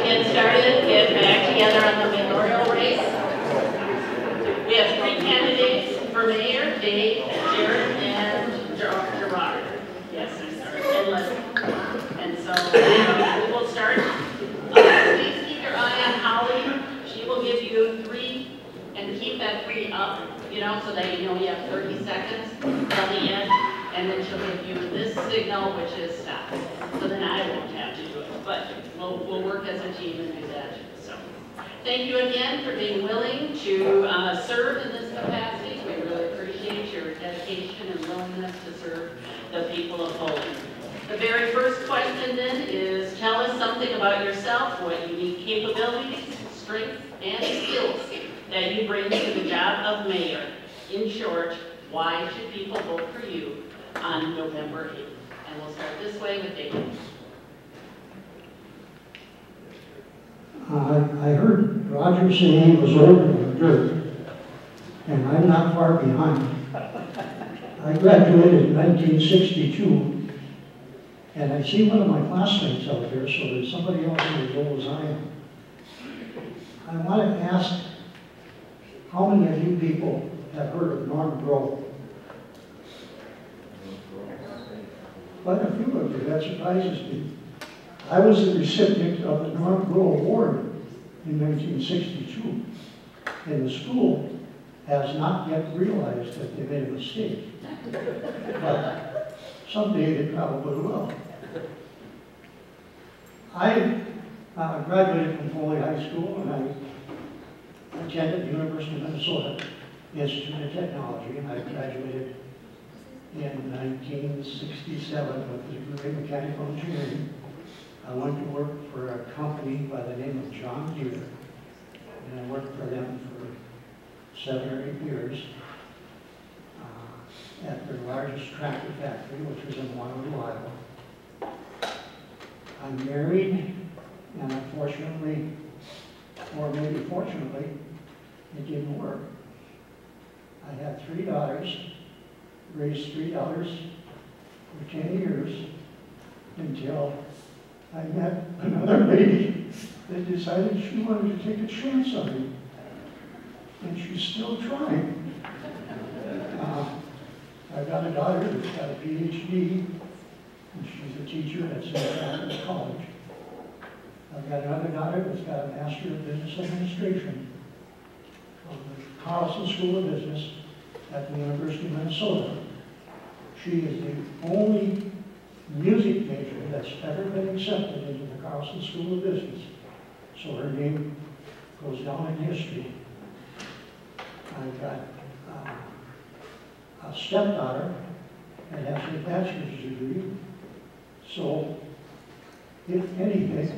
get started, get back together on the mayoral race. We have 3 candidates for mayor: Dave, Jared, and Gerard. Yes, I'm sorry, and Leslie. And so we will start. Please keep your eye on Holly. She will give you 3, and keep that 3 up, so that you know you have 30 seconds till the end. And then she'll give you this signal, which is stop. So then I won't have to do it, but we'll work as a team and do that. So thank you again for being willing to serve in this capacity. We really appreciate your dedication and willingness to serve the people of Foley. The very first question then is, tell us something about yourself, what unique capabilities, strengths, and skills that you bring to the job of mayor. In short, why should people vote for you on November 8th? And we'll start this way with David. I heard Roger saying he was older than dirt, and I'm not far behind. I graduated in 1962, and I see one of my classmates out there, so there's somebody else as old as I am. I want to ask, how many of you people have heard of Norm Grove? Quite a few of you, that surprises me. I was the recipient of the Norm Grove Award in 1962, and the school has not yet realized that they made a mistake. But someday they probably will. I graduated from Foley High School, and I attended the University of Minnesota Institute of Technology, and I graduated in 1967 with a degree in mechanical engineering. I went to work for a company by the name of John Deere, and I worked for them for 7 or 8 years at their largest tractor factory, which was in Waterloo, Iowa. I'm married, and unfortunately, or maybe fortunately, it didn't work. I had 3 daughters, raised 3 daughters for 10 years until I met another lady that decided she wanted to take a chance on me. And she's still trying. I've got a daughter that's got a PhD, and she's a teacher at St. Catherine's College. I've got another daughter that's got a Master of Business Administration from the Carlson School of Business at the University of Minnesota. She is the only music major that's ever been accepted into the Carlson School of Business. So her name goes down in history. I've got a stepdaughter that has a bachelor's degree. So, if anything,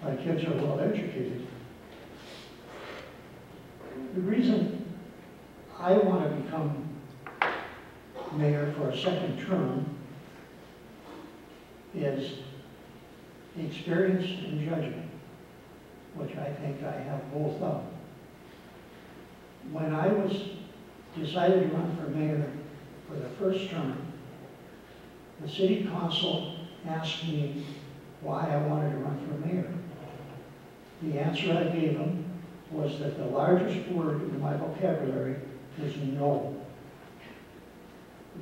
my kids are well educated. The reason I want to become mayor for a second term is experience and judgment, which I think I have both of. When I was decided to run for mayor for the first term, the city council asked me why I wanted to run for mayor. The answer I gave them was that the largest word in my vocabulary is no.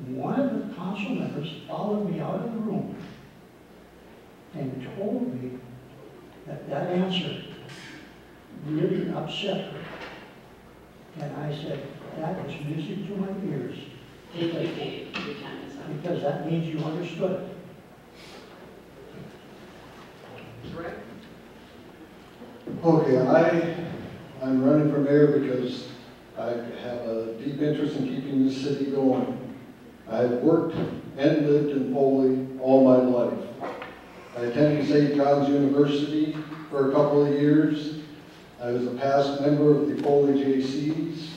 One of the council members followed me out of the room and told me that that answer really upset her. And I said, that is music to my ears. Thank you, Dave. Your time is up. Because that means you understood it. Correct? Okay, I'm running for mayor because I have a deep interest in keeping this city going. I've worked and lived in Foley all my life. I attended St. John's University for a couple of years. I was a past member of the Foley JCs.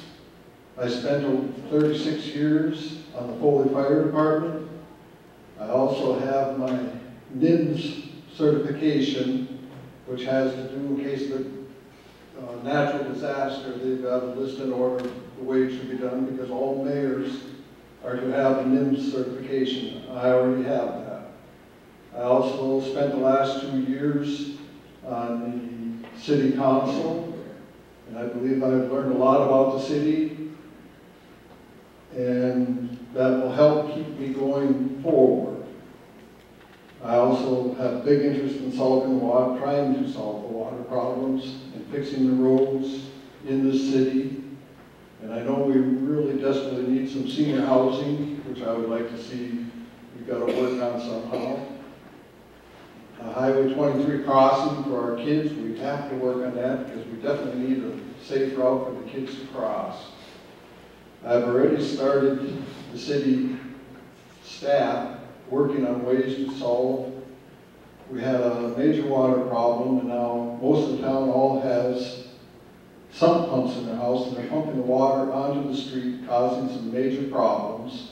I spent 36 years on the Foley Fire Department. I also have my NIMS certification, which has to do in case of natural disaster. They've got a list and order the way it should be done because all mayors are to have a NIMS certification. I already have that. I also spent the last 2 years on city council, and I believe I've learned a lot about the city, and that will help keep me going forward. I also have big interest in solving the water, trying to solve the water problems and fixing the roads in the city. And I know we really desperately need some senior housing, which I would like to see we've got to work on somehow. Highway 23 crossing for our kids, we have to work on that because we definitely need a safe route for the kids to cross. I've already started the city staff working on ways to solve. We had a major water problem, and now most of the town all has sump pumps in their house, and they're pumping the water onto the street, causing some major problems.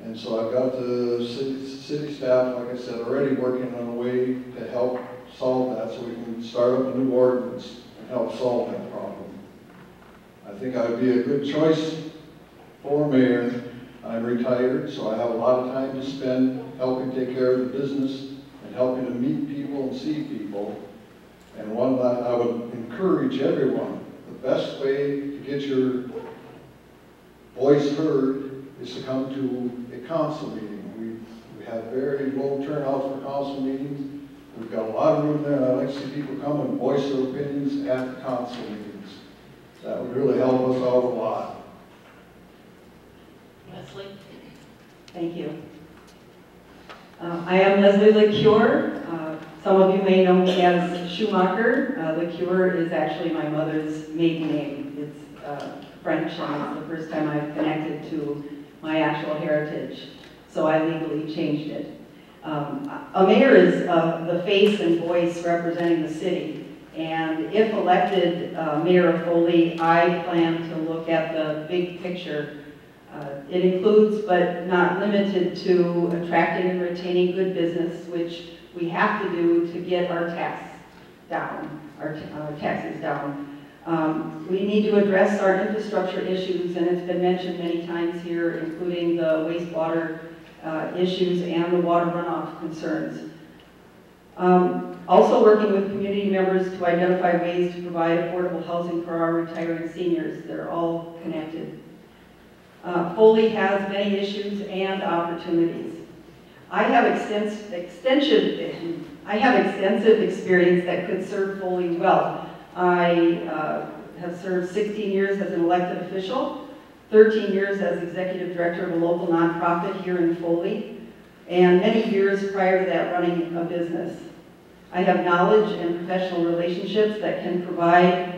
And so I've got the city staff, like I said, already working on a way to help solve that, so we can start up a new ordinance and help solve that problem. I think I would be a good choice for mayor. I'm retired, so I have a lot of time to spend helping take care of the business and helping to meet people and see people. And one that I would encourage everyone, the best way to get your voice heard is to come to a council meeting. We have very low turnouts for council meetings. We've got a lot of room there, and I like to see people come and voice their opinions at the council meetings. That would really help us out a lot. Leslie? Thank you. I am Leslie LeCure. Some of you may know me as Schumacher. LeCure is actually my mother's maiden name. It's French, and it's the first time I've connected to my actual heritage, so I legally changed it. A mayor is the face and voice representing the city, and if elected Mayor of Foley, I plan to look at the big picture. It includes, but not limited to, attracting and retaining good business, which we have to do to get our taxes down. We need to address our infrastructure issues, and it's been mentioned many times here, including the wastewater issues and the water runoff concerns. Also working with community members to identify ways to provide affordable housing for our retiring seniors. They're all connected. Foley has many issues and opportunities. I have extensive experience that could serve Foley well. I have served 16 years as an elected official, 13 years as executive director of a local nonprofit here in Foley, and many years prior to that running a business. I have knowledge and professional relationships that can provide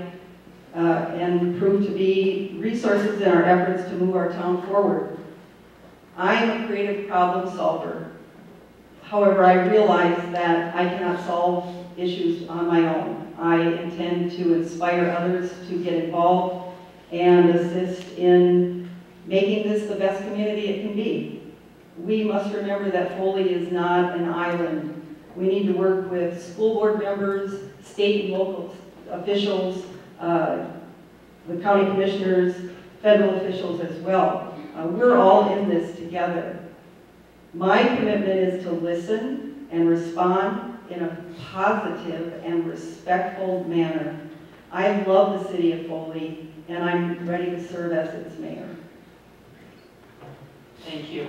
and prove to be resources in our efforts to move our town forward. I am a creative problem solver. However, I realize that I cannot solve issues on my own. I intend to inspire others to get involved and assist in making this the best community it can be. We must remember that Foley is not an island. We need to work with school board members, state and local officials, the county commissioners, federal officials as well. We're all in this together. My commitment is to listen and respond in a positive and respectful manner. I love the city of Foley, and I'm ready to serve as its mayor. Thank you.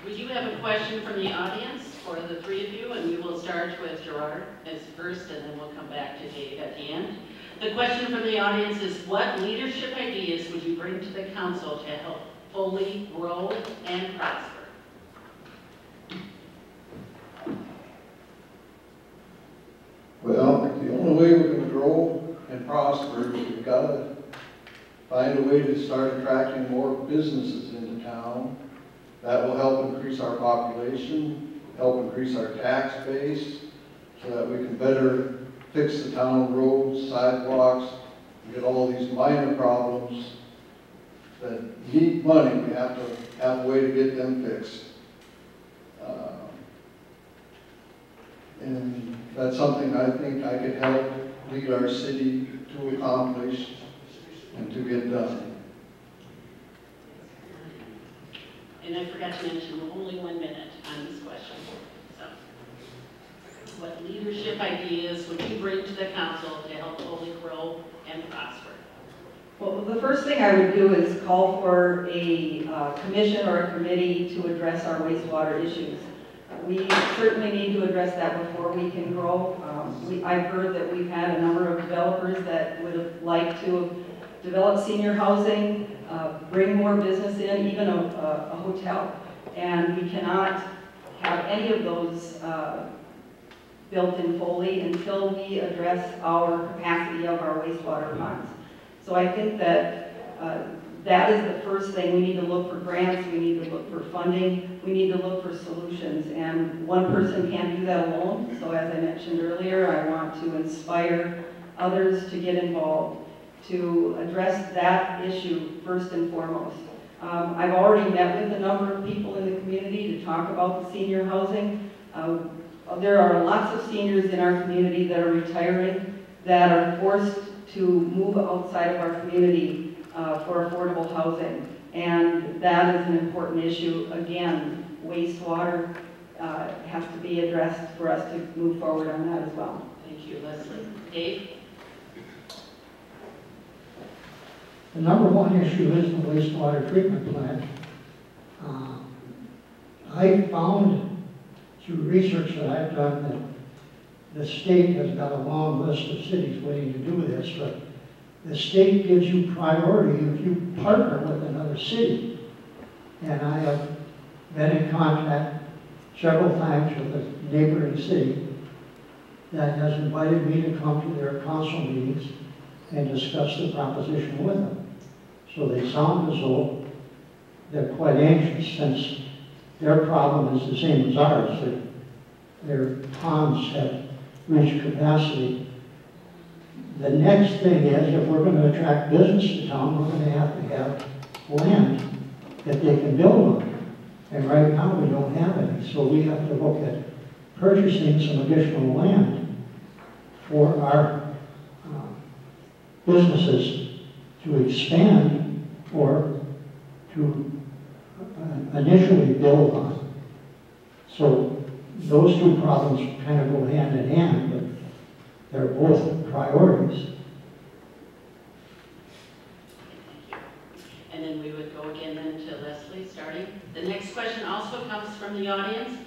We do have a question from the audience for the three of you, and we will start with Gerard as first, and then we'll come back to Dave at the end. The question from the audience is, what leadership ideas would you bring to the council to help Foley grow and prosper? Well, the only way we're going to grow and prosper is we've got to find a way to start attracting more businesses into town. That will help increase our population, help increase our tax base, so that we can better fix the town roads, sidewalks, get all these minor problems that need money. We have to have a way to get them fixed. And that's something I think I could help lead our city to accomplish and to get done. And I forgot to mention, only 1 minute on this question. So. what leadership ideas would you bring to the council to help Foley grow and prosper? Well, the first thing I would do is call for a commission or a committee to address our wastewater issues. We certainly need to address that before we can grow. I've heard that we've had a number of developers that would have liked to develop senior housing, bring more business in, even a hotel. And we cannot have any of those built in Foley until we address our capacity of our wastewater ponds. So I think that that is the first thing. We need to look for grants, we need to look for funding, we need to look for solutions. And one person can't do that alone. So as I mentioned earlier, I want to inspire others to get involved, to address that issue first and foremost. I've already met with a number of people in the community to talk about the senior housing. There are lots of seniors in our community that are retiring, that are forced to move outside of our community for affordable housing. And that is an important issue. Again, wastewater has to be addressed for us to move forward on that as well. Thank you, Leslie. Dave? The number one issue is the wastewater treatment plant. I found through research that I've done that the state has got a long list of cities waiting to do this, but the state gives you priority if you partner with another city. And I have been in contact several times with a neighboring city that has invited me to come to their council meetings and discuss the proposition with them. So they sound as though they're quite anxious, since their problem is the same as ours. Their ponds have reached capacity. The next thing is, if we're going to attract business to town, we're going to have land that they can build on. And right now we don't have any, so we have to look at purchasing some additional land for our businesses to expand or to initially build on. So those two problems kind of go hand in hand, but they're both priorities. And then we would go again then to Leslie, starting. The next question also comes from the audience.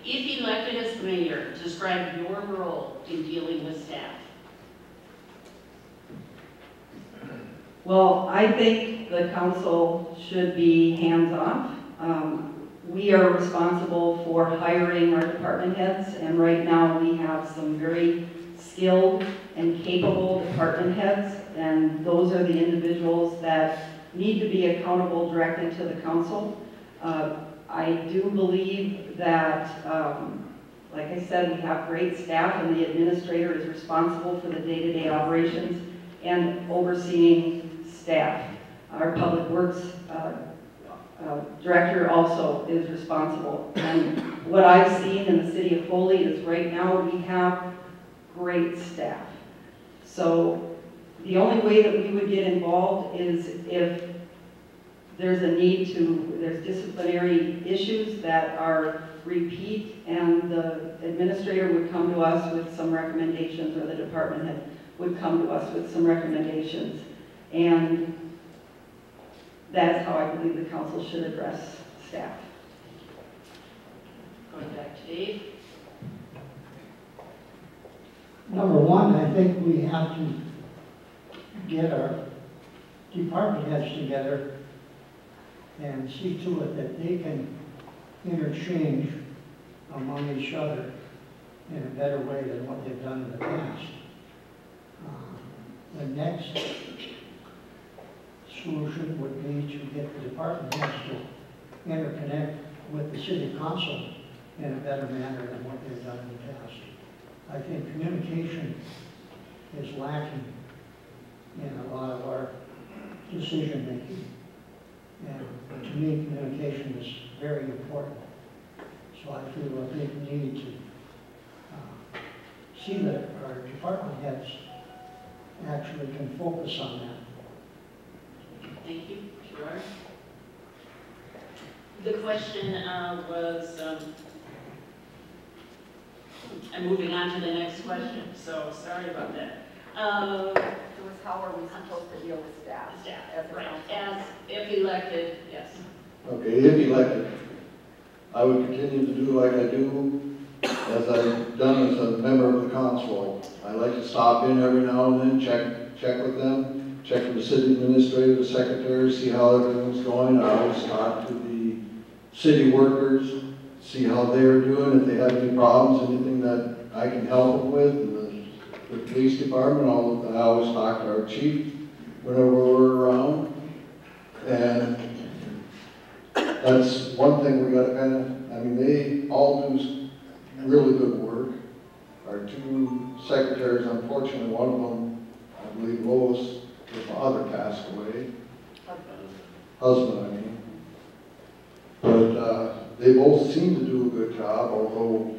If elected as mayor, describe your role in dealing with staff. Well, I think the council should be hands-off. We are responsible for hiring our department heads, and right now we have some very skilled and capable department heads, and those are the individuals that need to be accountable directly to the council. I do believe that, like I said, we have great staff, and the administrator is responsible for the day-to-day operations and overseeing staff. Our public works director also is responsible. And what I've seen in the city of Foley is right now we have great staff. So the only way that we would get involved is if there's a need to, there's disciplinary issues that are repeat, and the administrator would come to us with some recommendations, or the department head would come to us with some recommendations. And that's how I believe the council should address staff. Going back to Dave. Number one, I think we have to get our department heads together and see to it that they can interchange among each other in a better way than what they've done in the past. The next solution would be to get the department heads to interconnect with the city council in a better manner than what they've done in the past. I think communication is lacking in a lot of our decision making. And to me, communication is very important. So I feel a big need to see that our department heads actually can focus on that. Thank you. Gerard? The question was, I'm moving on to the next question, so sorry about that. It was how are we supposed to deal with staff? Staff, As a right, council? as if elected, yes. Okay, if elected, I would continue to do like I do, as I've done as a member of the council. I like to stop in every now and then, check with them, check with the city administrator, the secretary, see how everything's going. I always talk to the city workers, see how they're doing, if they have any problems, anything that I can help them with. And the police department, I always talk to our chief whenever we're around. And that's one thing we gotta kind of, I mean, they all do really good work. Our two secretaries, unfortunately, one of them, I believe Lois, her father passed away. Husband, I mean. But they both seem to do a good job, although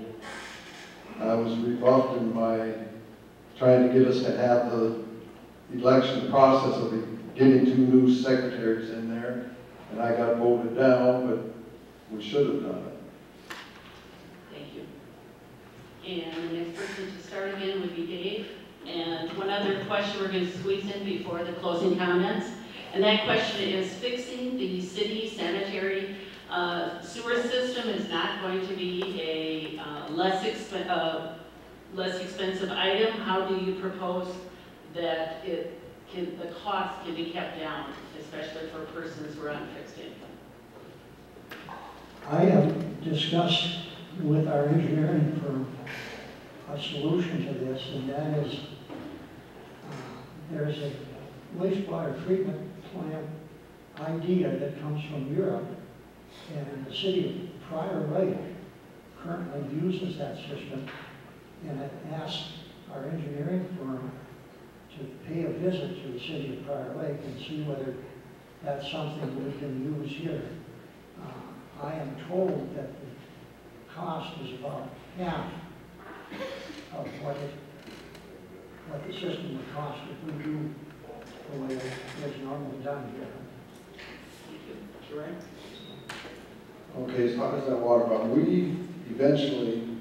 I was rebuffed in my trying to get us to have the election process of getting two new secretaries in there, and I got voted down, but we should have done it. Thank you. And the next person to start again would be Dave. And one other question we're going to squeeze in before the closing comments. And that question is, fixing the city sanitary sewer system is not going to be a less expensive item. How do you propose that the cost can be kept down, especially for persons who are on fixed income? I have discussed with our engineering firm a solution to this, and that is there's a wastewater treatment plant idea that comes from Europe, and the city of Prior Lake currently uses that system, and I've asked our engineering firm to pay a visit to the city of Prior Lake and see whether that's something we can use here. I am told that the cost is about half of what the system would cost if we do the way it's normally done here. Thank you. Gerard? Okay, as far as that water problem, we eventually,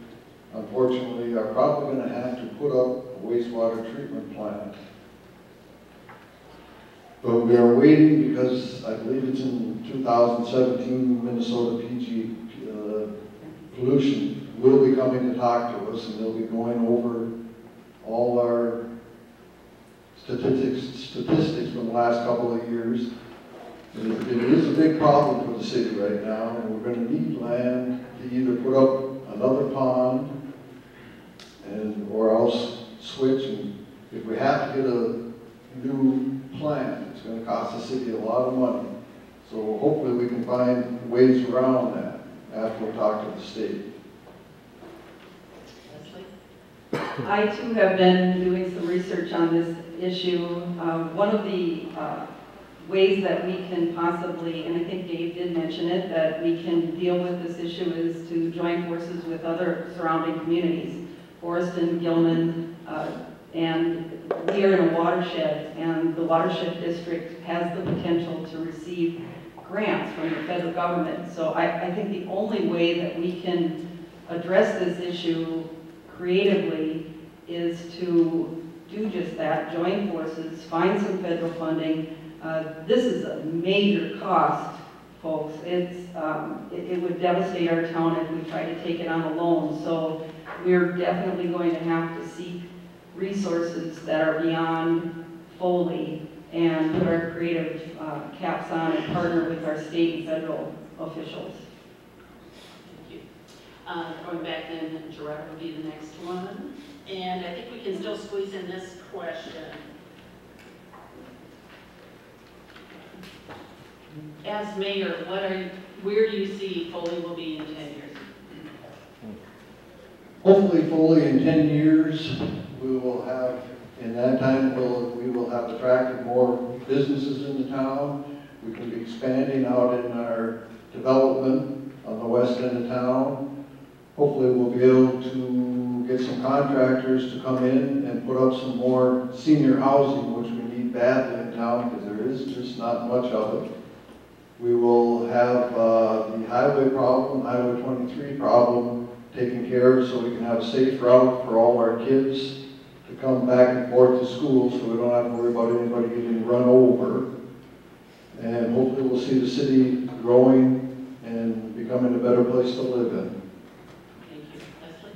unfortunately, are probably going to have to put up a wastewater treatment plant. But we are waiting because I believe it's in 2017, Minnesota PG pollution will be coming to talk to us, and they'll be going over all our statistics from the last couple of years. It is a big problem for the city right now, and we're going to need land to either put up another pond or else switch. And if we have to get a new plant, it's going to cost the city a lot of money. So hopefully we can find ways around that after we talk to the state. Leslie? I too have been doing some research on this issue. One of the ways that we can possibly, and I think Dave did mention it, that we can deal with this issue is to join forces with other surrounding communities, Forreston, Gilman, and we are in a watershed, and the watershed district has the potential to receive grants from the federal government. So I think the only way that we can address this issue creatively is to do just that, join forces, find some federal funding. This is a major cost, folks. It would devastate our town if we tried to take it on alone. So we're definitely going to have to seek resources that are beyond Foley and put our creative caps on and partner with our state and federal officials. Thank you. Going back then, Gerard will be the next one. And I think we can still squeeze in this question. As mayor, where do you see Foley will be in 10 years? Hopefully Foley in 10 years, we will have, in that time, we will have attracted more businesses in the town. We can be expanding out in our development on the west end of town. Hopefully we'll be able to get some contractors to come in and put up some more senior housing, which we need badly in town because there is just not much of it. We will have the highway problem, Highway 23 problem taken care of so we can have a safe route for all our kids to come back and forth to school, so we don't have to worry about anybody getting run over. And hopefully we'll see the city growing and becoming a better place to live in. Thank you. Leslie?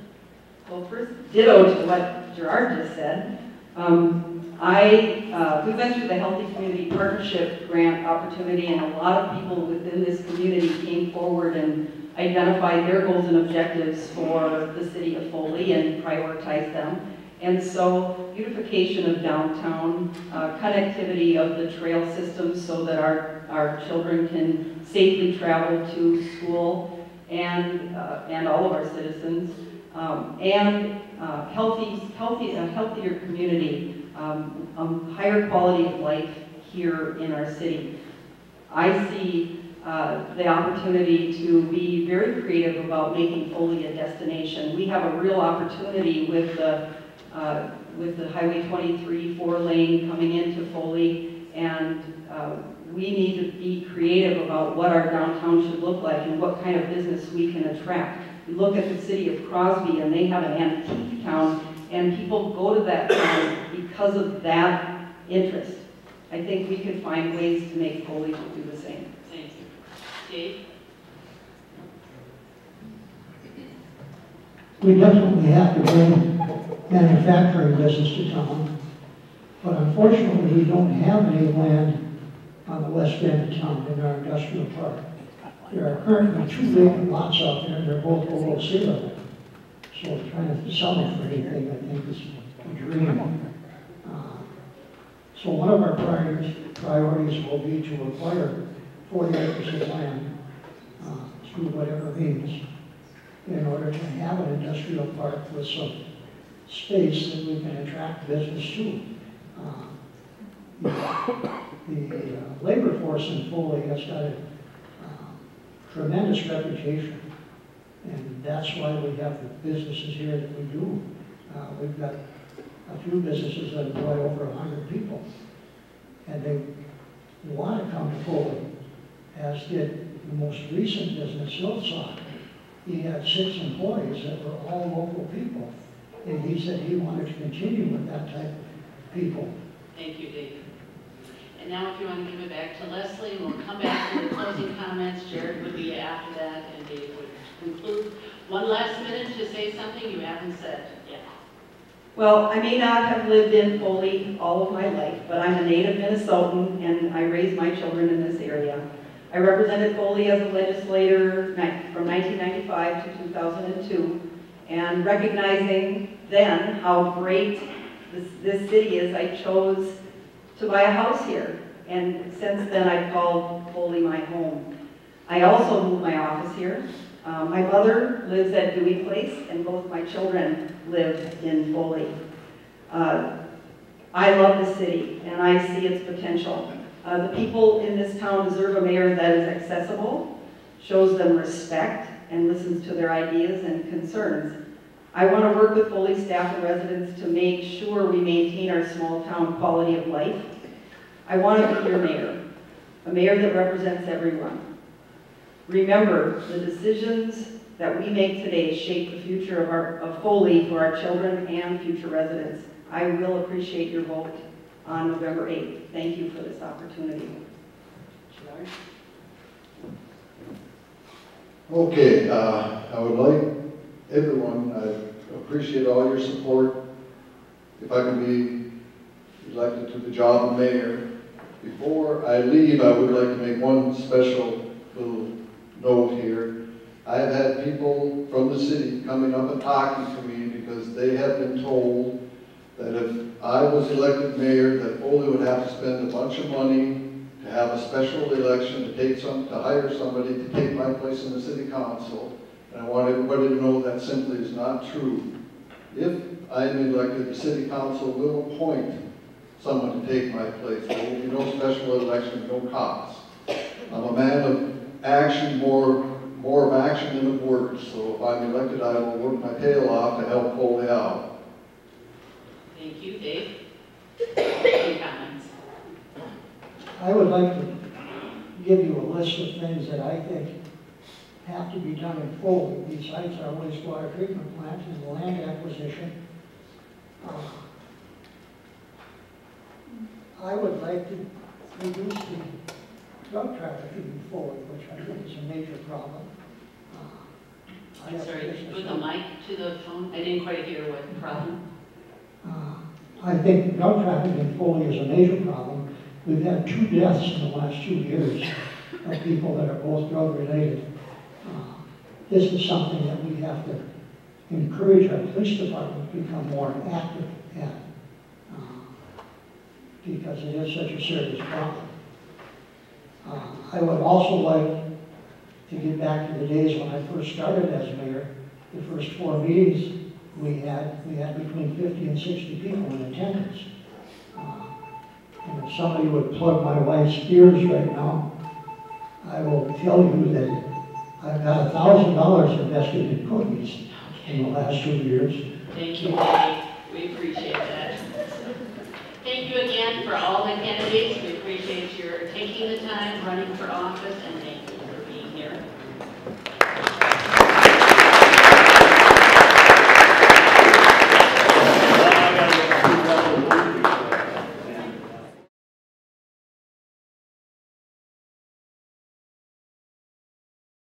Well, first, ditto to what Gerard just said. We went through the Healthy Community Partnership grant opportunity, and a lot of people within this community came forward and identified their goals and objectives for the city of Foley and prioritized them. And so beautification of downtown, connectivity of the trail system so that our children can safely travel to school and all of our citizens, and a healthier community, higher quality of life here in our city. I see the opportunity to be very creative about making Foley a destination. We have a real opportunity with the Highway 23 4-lane coming into Foley, and we need to be creative about what our downtown should look like and what kind of business we can attract. We look at the city of Crosby, and they have an antique town, and people go to that town because of that interest. I think we can find ways to make Foley do the same. Thank you. Dave? We definitely have to bring manufacturing business to town, but unfortunately we don't have any land on the west end of town in our industrial park. There are currently 2 vacant lots out there, and they're both below sea level. So trying to sell them for anything, I think, is a dream. So one of our priorities will be to acquire 40 acres of land through whatever means in order to have an industrial park with some space that we can attract business to. The labor force in Foley has got a tremendous reputation, and that's why we have the businesses here that we do. We've got a few businesses that employ over 100 people, and they want to come to Foley, as did the most recent business, Hillside. He had 6 employees that were all local people, and he said he wanted to continue with that type of people. Thank you, Dave. And now if you want to give it back to Leslie, we'll come back to the closing comments. Jared would be after that, and Dave would conclude. One last minute to say something you haven't said yet. Well, I may not have lived in Foley all of my life, but I'm a native Minnesotan, and I raised my children in this area. I represented Foley as a legislator from 1995 to 2002, and recognizing then how great this city is, I chose to buy a house here. And since then, I've called Foley my home. I also moved my office here. My mother lives at Dewey Place, and both my children live in Foley. I love the city, and I see its potential. The people in this town deserve a mayor that is accessible, shows them respect, and listens to their ideas and concerns. I want to work with Foley staff and residents to make sure we maintain our small town quality of life. I want to be your mayor, a mayor that represents everyone. Remember, the decisions that we make today shape the future of Foley for our children and future residents. I will appreciate your vote on November 8th. Thank you for this opportunity. Okay, I would like everyone, I appreciate all your support. If I can be elected to the job of mayor, before I leave, I would like to make one special little note here. I have had people from the city coming up and talking to me because they have been told that if I was elected mayor, that Foley would have to spend a bunch of money to have a special election to hire somebody to take my place in the city council. And I want everybody to know that simply is not true. If I am elected, the city council will appoint someone to take my place. There will be no special election, no cost. I'm a man of action, more of action than of words. So if I'm elected, I will work my tail off to help Foley out. Thank you, Dave. Any comments? I would like to give you a list of things that I think have to be done in Foley, besides our wastewater treatment plant and the land acquisition. I would like to reduce the drug trafficking in Foley, which I think is a major problem. I I'm have sorry, business with the mic to the phone, I didn't quite hear what the problem. I think drug trafficking in Foley is a major problem. We've had 2 deaths in the last 2 years of people that are both drug related. This is something that we have to encourage our police department to become more active at, because it is such a serious problem. I would also like to get back to the days when I first started as mayor. The first 4 meetings we had between 50 and 60 people in attendance. And if somebody would plug my wife's ears right now, I will tell you that I've got $1,000 invested in cookies in the last 2 years. Thank you, Dave. We appreciate that. Thank you again for all the candidates. We appreciate your taking the time, running for office, and